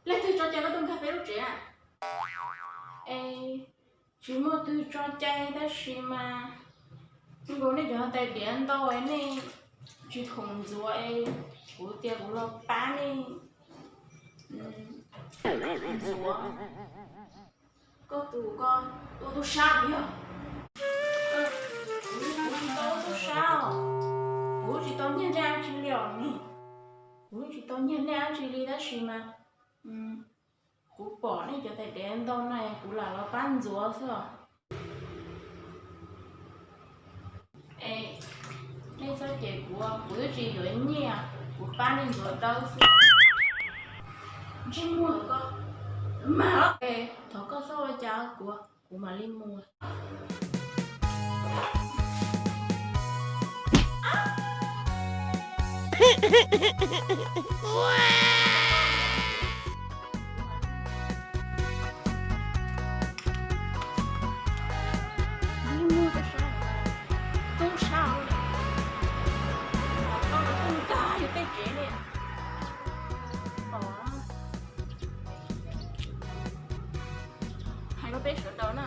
lấy tôi cho chơi có tôi cà phê lúc trẻ à? Ê, chỉ một tôi cho chơi đó xí mà, nhưng bố này cho tay điện đâu ấy này, chỉ không rồi, bố tiền bố lo bán đi, rồi, có tụ con, tụ sao đi à? Bố tụ sao? Bố chỉ tao nhận ra chỉ liệu nè, bố chỉ tao nhận ra chỉ đi đó xí mà. Cú bỏ này cho tay đen đâu này cú là nó bán rúa sao? Ê, đây sao chị của chị rồi nhỉ? Cú bán đi rúa đâu sao? Chị mua có mà ê, thọ có sao rồi cha của mà lên mua. Wow. Hai nó bé sữa đó nè,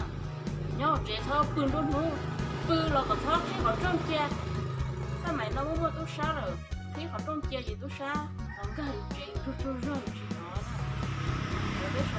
nhau trẻ thơ bươn đốt nụ, bươn là có thơ khi có trong chia, sao mày nó muốn mua tôi sao rồi, khi có trong chia gì tôi sao, còn cái gì trẻ tôi rồi chỉ nói nè, bé sữa